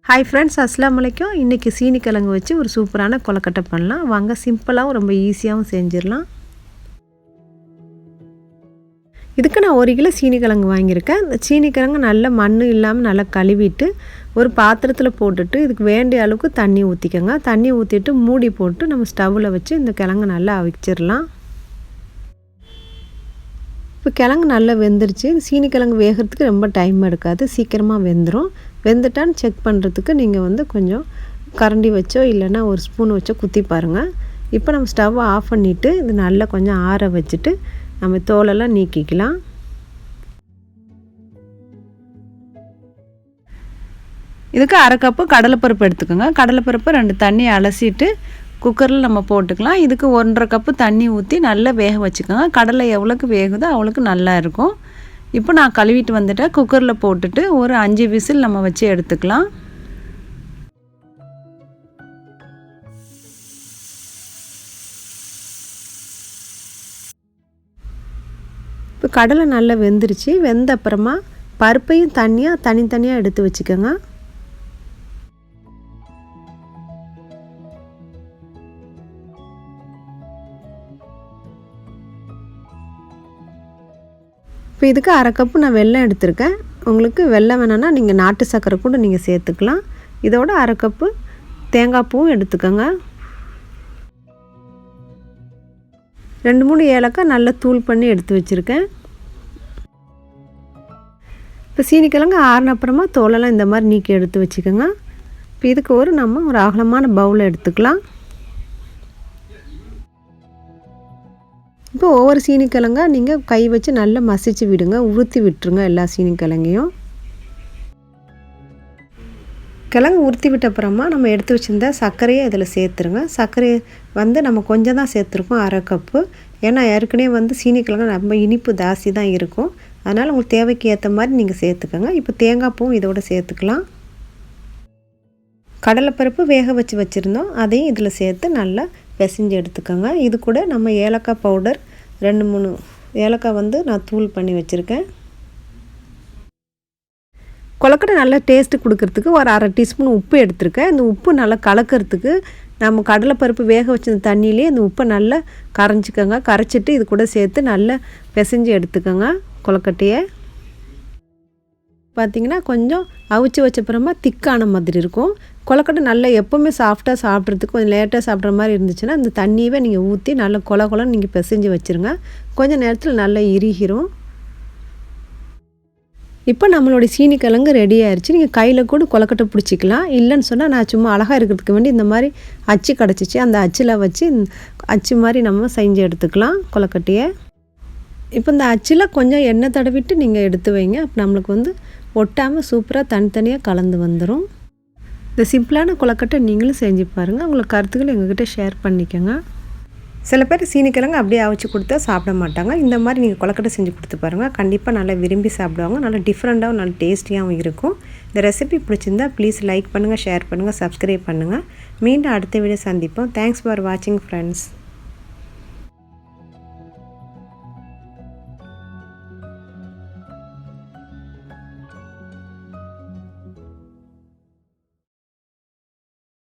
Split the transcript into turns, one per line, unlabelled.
Hi friends, Assalamu alaikum. இன்னைக்கு சீனி கிழங்கு வச்சு ஒரு சூப்பரான கொலக்கட்டை பண்ணலாம். வாங்க சிம்பிளாவும் ரொம்ப ஈஸியாவும் செஞ்சிரலாம். இதுக்கு நான் 1 கிலோ சீனி கிழங்கு வாங்கியிருக்கேன். இந்த சீனி கிழங்கு நல்ல மண் இல்லாம நல்லா கழுவிட்டு ஒரு பாத்திரத்துல போட்டுட்டு இதுக்கு வேண்டிய அளவுக்கு தண்ணி ஊத்திக்கங்க. தண்ணி ஊத்திட்டு மூடி போட்டு நம்ம ஸ்டவ்ல வச்சு இந்த கிழங்கு நல்லா அவிச்சிரலாம். இப்போ கிழங்கு நல்லா வெந்துருச்சு. சீனி கிழங்கு வேகிறதுக்கு ரொம்ப டைம் எடுக்காது, சீக்கிரமாக வெந்துடும். வெந்துட்டான்னு செக் பண்ணுறதுக்கு நீங்கள் கொஞ்சம் கரண்டி வச்சோ இல்லைன்னா ஒரு ஸ்பூன் வச்சோ குத்தி பாருங்கள். இப்போ நம்ம ஸ்டவ் ஆஃப் பண்ணிவிட்டு இது நல்லா கொஞ்சம் ஆற வச்சுட்டு நம்ம தோலெல்லாம் நீக்கிக்கலாம். இதுக்கு 1/2 கப்பு கடலைப்பருப்பு எடுத்துக்கோங்க. கடலைப்பருப்பை 2 தண்ணி அலசிட்டு குக்கரில் நம்ம போட்டுக்கலாம். இதுக்கு 1/2 கப்பு தண்ணி ஊற்றி நல்லா வேக வச்சுக்கோங்க. கடலை எவ்வளோக்கு வேகுதோ அவ்வளோக்கு நல்லா இருக்கும். இப்போ நான் கழுவிட்டு வந்துட்டேன். குக்கரில் போட்டுட்டு ஒரு 5 விசில் நம்ம வச்சு எடுத்துக்கலாம். இப்போ கடலை நல்லா வெந்துருச்சு. வெந்த அப்புறமா பருப்பையும் தனித்தனியாக எடுத்து வச்சுக்கோங்க. இப்போ இதுக்கு 1/2 கப்பு நான் வெல்லம் எடுத்திருக்கேன். உங்களுக்கு வெல்லம் வேணும்னா நீங்கள் நாட்டு சர்க்கரை கூட நீங்கள் சேர்த்துக்கலாம். இதோட 1/2 கப்பு தேங்காய் பூவும் எடுத்துக்கோங்க. 2-3 ஏலக்காய் நல்லா தூள் பண்ணி எடுத்து வச்சுருக்கேன். இப்போ சீனிக்கிழங்கு ஆறின அப்புறமா தோலெல்லாம் இந்த மாதிரி நீக்கி எடுத்து வச்சுக்கோங்க. இப்போ இதுக்கு நம்ம ஒரு அகலமான பவுல் எடுத்துக்கலாம். இப்போ ஒவ்வொரு சீனிக்கிழங்கா நீங்கள் கை வச்சு நல்லா மசிச்சு விடுங்க, உருத்தி விட்டுருங்க எல்லா சீனிக்கிழங்கையும். கிழங்கு உருத்தி விட்ட அப்புறமா நம்ம எடுத்து வச்சுருந்த சர்க்கரையை இதில் சேர்த்துருங்க. சர்க்கரையை நம்ம கொஞ்சம் தான் சேர்த்துருக்கோம், 1/2 கப்பு. ஏன்னா ஏற்கனவே சீனிக்கிழங்கு ரொம்ப இனிப்பு ஜாஸ்தி தான் இருக்கும். அதனால் உங்களுக்கு தேவைக்கு ஏற்ற மாதிரி நீங்கள் சேர்த்துக்கோங்க. இப்போ தேங்காய் பூவும் இதோட சேர்த்துக்கலாம். கடலைப்பருப்பு வேக வச்சுருந்தோம், அதையும் இதில் சேர்த்து நல்லா பிசைஞ்சு எடுத்துக்கோங்க. இது கூட நம்ம ஏலக்காய் பவுடர் 2-3 ஏலக்காய் நான் தூள் பண்ணி வச்சுருக்கேன். கொலக்கட்டை நல்லா டேஸ்ட்டு கொடுக்கறதுக்கு ஒரு 1/2 டீஸ்பூன் உப்பு எடுத்துருக்கேன். இந்த உப்பு நல்லா கலக்கிறதுக்கு நம்ம கடலைப்பருப்பு வேக வச்ச தண்ணியிலே இந்த உப்பை நல்லா கரைஞ்சிக்கோங்க. கரைச்சிட்டு இது கூட சேர்த்து நல்லா பிசைஞ்சு எடுத்துக்கோங்க. கொலக்கட்டையை பார்த்திங்கன்னா கொஞ்சம் அவிச்சு வச்சப்புறமா திக்கான மாதிரி இருக்கும். கொலக்கட்டை நல்லா எப்போவுமே சாஃப்டாக சாப்பிட்றதுக்கு கொஞ்சம் லேட்டாக சாப்பிட்ற மாதிரி இருந்துச்சுன்னா இந்த தண்ணியவே நீங்கள் ஊற்றி நல்லா கொலன்னு நீங்கள் பிசைஞ்சு வச்சுருங்க. கொஞ்சம் நேரத்தில் நல்லா இறுகிரும். இப்போ நம்மளுடைய சீனிக்கிழங்கு ரெடி ஆயிடுச்சு. நீங்கள் கையில் கூட கொலக்கட்டை பிடிச்சிக்கலாம். இல்லைன்னு சொன்னால் நான் சும்மா அழகாக இருக்கிறதுக்கு வேண்டி இந்த மாதிரி அச்சு கிடச்சிச்சு, அந்த அச்சில் வச்சு அச்சு மாதிரி நம்ம செஞ்சு எடுத்துக்கலாம் கொலக்கட்டையை. இப்போ இந்த அச்சில் கொஞ்சம் எண்ணெய் தடவிட்டு நீங்கள் எடுத்து வைங்க. அப்போ நம்மளுக்கு ஒட்டாமல் சூப்பராக தனித்தனியாக கலந்து வந்துடும். இந்த சிம்பிளான கொலக்கட்டை நீங்களும் செஞ்சு பாருங்கள். உங்களுக்கு கருத்துக்கள் எங்ககிட்ட ஷேர் பண்ணிக்கோங்க. சில பேர் சீனிக்கிழங்கு அப்படியே அவிச்சு கொடுத்தா சாப்பிட மாட்டாங்க. இந்த மாதிரி நீங்கள் கொலக்கட்டை செஞ்சு கொடுத்து பாருங்கள். கண்டிப்பாக நல்லா விரும்பி சாப்பிடுவாங்க. நல்லா டிஃப்ரெண்ட்டாகவும் நல்லா டேஸ்டியாகவும் இருக்கும். இந்த ரெசிபி பிடிச்சிருந்தா ப்ளீஸ் லைக் பண்ணுங்கள், ஷேர் பண்ணுங்கள், சப்ஸ்கிரைப் பண்ணுங்கள். மீண்டும் அடுத்த வீடியோ சந்திப்போம். தேங்க்ஸ் ஃபார் வாட்சிங் ஃப்ரெண்ட்ஸ்.